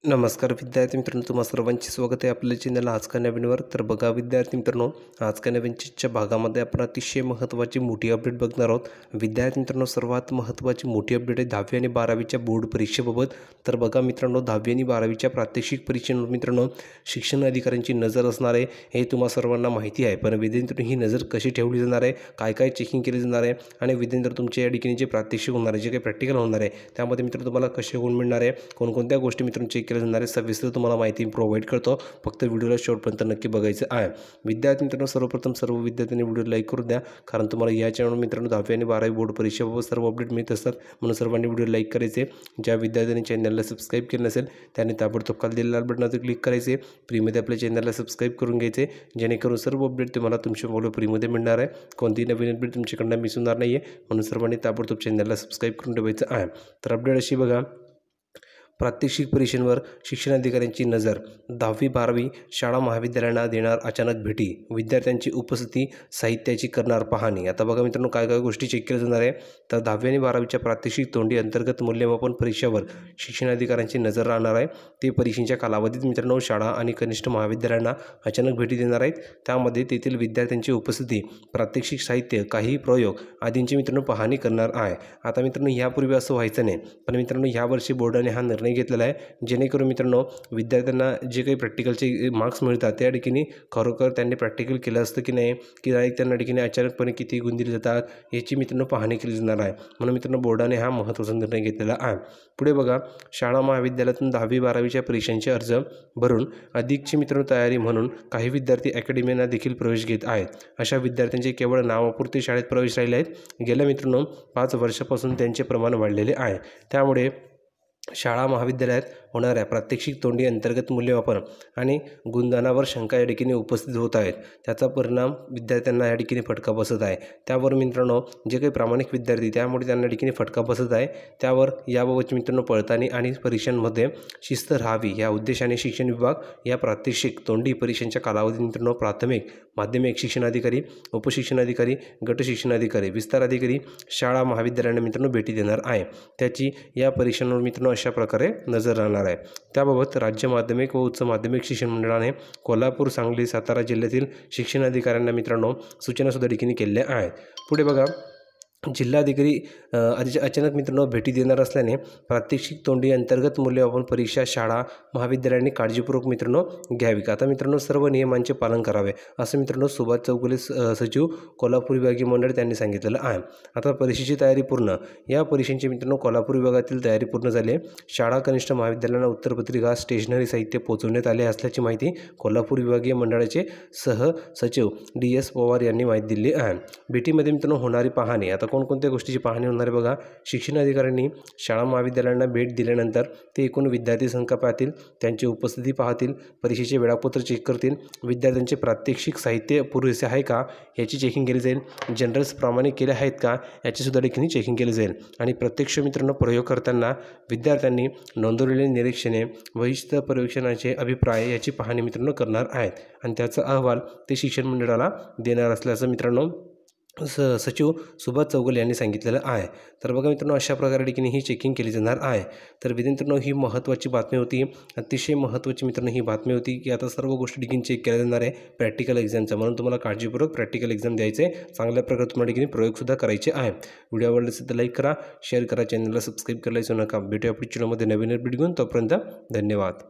नमस्कार विद्यार्थी मित्रांनो, तुम्हा सर्वांचे स्वागत आहे आपल्या चॅनल आज का नवीनवर. तर बघा विद्यार्थी मित्रांनो, आज का नवीनच्या भागामध्ये आपण अतिशय महत्त्वाची मोठी अपडेट बघणार आहोत. विद्यार्थी मित्रांनो, सर्वात महत्त्वाची मोठी अपडेट आहे 10वी आणि 12वीच्या बोर्ड परीक्षेबाबत. तर बघा मित्रांनो, 10वी आणि 12वीच्या प्रात्यक्षिक परीक्षेवर मित्रांनो शिक्षण अधिकाऱ्यांची नजर असणार आहे, हे तुम्हा सर्वांना माहिती आहे. पण विद्यार्थी ही नजर कशी ठेवली जाणार आहे, काय काय चेकिंग केली जाणार आहे आणि विद्यार्थी तुमच्या या ठिकाणी जे प्रात्यक्षिक होणार आहे, जे काही प्रॅक्टिकल होणार आहे, त्यामध्ये मित्र तुम्हाला कसे गुण मिळणार आहे, कोणकोणत्या गोष्टी मित्रांनो चेक केल्या जाणार आहे, सविस्तर तुम्हाला माहिती प्रोव्हाइड करतो. फक्त व्हिडिओला शेवटपर्यंत नक्की बघायचं आहे. विद्यार्थी मित्रांनो, सर्वप्रथम सर्व विद्यार्थ्यांनी व्हिडिओ लाईक करून द्या, कारण तुम्हाला या चॅनल मित्रांनो 10वी आणि 12वी बोर्ड परीक्षेबाबत सर्व अपडेट मिळत असतात. म्हणून सर्वांनी व्हिडिओ लाईक करायचे. ज्या विद्यार्थ्यांनी चॅनलला सबस्क्राईब केलं नसेल त्यांनी ताबडतोब खाली दिलेल्या लाल बटनावर क्लिक करायचे. फ्रीमध्ये आपल्या चॅनलला सबस्क्राईब करून घ्यायचे, जेणेकरून सर्व अपडेट तुम्हाला तुमच्या मोबाईल फ्रीमध्ये मिळणार आहे. कोणतीही नवीन अपडेट तुमच्याकडनं मिस होणार नाही आहे. म्हणून सर्वांनी ताबडतोब चॅनलला सबस्क्राईब करून ठेवायचं आहे. तर अपडेट अशी बघा, प्रात्यक्षिक परीक्षांवर शिक्षणाधिकाऱ्यांची नजर. 10वी 12वी शाळा महाविद्यालयांना देणार अचानक भेटी, विद्यार्थ्यांची उपस्थिती, साहित्याची करणार पाहणी. आता बघा मित्रांनो, काय काय गोष्टी चेक केल्या जाणार आहे. तर 10वी आणि 12वीच्या प्रात्यक्षिक तोंडी अंतर्गत मूल्यमापन परीक्षावर शिक्षणाधिकाऱ्यांची नजर राहणार आहे. ते परीक्षेच्या कालावधीत मित्रांनो शाळा आणि कनिष्ठ महाविद्यालयांना अचानक भेटी देणार आहेत. त्यामध्ये तेथील विद्यार्थ्यांची उपस्थिती, प्रात्यक्षिक साहित्य, काही प्रयोग आदींची मित्रांनो पाहणी करणार आहे. आता मित्रांनो, यापूर्वी असं व्हायचं नाही, पण मित्रांनो यावर्षी बोर्डाने हा निर्णय घेतलेला आहे, जेणेकरून मित्रांनो विद्यार्थ्यांना जे काही प्रॅक्टिकलचे मार्क्स मिळतात त्या ठिकाणी खरोखर त्यांनी प्रॅक्टिकल केलं असतं की नाही, की डायरेक्ट त्यांना ठिकाणी अचानकपणे किती गुण दिले जातात याची मित्रांनो पाहणी केली जाणार आहे. म्हणून मित्रांनो बोर्डाने हा महत्त्वाचा निर्णय घेतलेला आहे. पुढे बघा, शाळा महाविद्यालयातून 10वी 12वीच्या परीक्षांचे अर्ज भरून अधिकची मित्रांनो तयारी म्हणून काही विद्यार्थी अकॅडमीना देखील प्रवेश घेत आहेत. अशा विद्यार्थ्यांचे केवळ नावापुरते शाळेत प्रवेश राहिले आहेत. गेल्या मित्रांनो 5 वर्षापासून त्यांचे प्रमाण वाढलेले आहे. त्यामुळे शाळा महाविद्यालयात होणाऱ्या प्रात्यक्षिक तोंडी अंतर्गत मूल्यमापन आणि गुणदानावर शंका या ठिकाणी उपस्थित होत आहेत. त्याचा परिणाम विद्यार्थ्यांना या ठिकाणी फटका बसत आहे. त्यावर मित्रांनो जे काही प्रामाणिक विद्यार्थी त्यामुळे त्यांना ठिकाणी फटका बसत आहे, त्यावर याबाबत मित्रांनो पडताळणी आणि परीक्षांमध्ये शिस्त राहावी या उद्देशाने शिक्षण विभाग या प्रात्यक्षिक तोंडी परीक्षांच्या कालावधीत मित्रांनो प्राथमिक माध्यमिक शिक्षणाधिकारी, उपशिक्षणाधिकारी, गट शिक्षणाधिकारी, विस्तार अधिकारी शाळा महाविद्यालयांना मित्रांनो भेटी देणार आहे. त्याची या परीक्षांवर मित्रांनो अशा प्रकारे नजर राहणार आहे. त्याबाबत राज्य माध्यमिक व उच्च माध्यमिक शिक्षण मंडळाने कोल्हापूर, सांगली, सातारा जिल्ह्यातील शिक्षणाधिकाऱ्यांना मित्रांनो सूचनासुद्धा ठिकाणी केल्या आहेत. पुढे बघा, जिल्हाधिकारी अचानक मित्रांनो भेटी देणार असल्याने प्रात्यक्षिक तोंडी अंतर्गत मूल्यमापन परीक्षा शाळा महाविद्यालयांनी काळजीपूर्वक मित्रांनो घ्यावी. आता मित्रांनो सर्व नियमांचे पालन करावे, असं मित्रांनो सुभाष चौगुले सचिव कोल्हापूर विभागीय मंडळ त्यांनी सांगितलेलं आहे. आता परीक्षेची तयारी पूर्ण. या परीक्षेची मित्रांनो कोल्हापूर विभागातील तयारी पूर्ण झाली आहे. शाळा कनिष्ठ महाविद्यालयांना उत्तरपत्रिका, स्टेशनरी साहित्य पोहोचवण्यात आले असल्याची माहिती कोल्हापूर विभागीय मंडळाचे सहसचिव DS पवार यांनी माहिती दिली आहे. भेटीमध्ये मित्रांनो होणारी पाहणी. आता कोणकोणत्या गोष्टीची पाहणी होणार आहे बघा. शिक्षणाधिकाऱ्यांनी शाळा महाविद्यालयांना भेट दिल्यानंतर ते एकूण विद्यार्थी संख्या पाहतील, त्यांची उपस्थिती पाहतील, परीक्षेचे वेळापत्रक चेक करतील, विद्यार्थ्यांचे प्रात्यक्षिक साहित्य पुरेसे आहे का याची चेकिंग केली जाईल, जनरल्स प्रामाणिक केले आहेत का याची सुद्धा देखील चेकिंग केली जाईल. आणि प्रत्यक्ष मित्रांनो प्रयोग करताना विद्यार्थ्यांनी नोंदवलेली निरीक्षणे, वरिष्ठ पर्यवेक्षणाचे अभिप्राय याची पाहणी मित्रांनो करणार आहेत आणि त्याचा अहवाल ते शिक्षण मंडळाला देणार असल्याचं मित्रांनो सचिव सुभाष चौगुले यांनी सांगितलेलं आहे. तर बघा मित्रांनो, अशा प्रकारे ठिकाणी ही चेकिंग केली जाणार आहे. तर विद्यार्थ्यांनो ही महत्त्वाची बातमी होती, अतिशय महत्त्वाची मित्रांनो ही बातमी होती की आता सर्व गोष्टी ठिकाणी चेक केल्या जाणार आहे प्रॅक्टिकल एक्झामचा. म्हणून तुम्हाला काळजीपूर्वक प्रॅक्टिकल एक्झाम द्यायचे, चांगल्या प्रकारे तुम्हाला ठिकाणी प्रयोगसुद्धा करायचे आहे. व्हिडिओ आवडला असेल तर लाईक करा, शेअर करा, चॅनलला सबस्क्राईब करायला विसरू नका. भेटूया पुढच्या व्हिडिओमध्ये नवीन अपडेट घेऊन. तोपर्यंत धन्यवाद.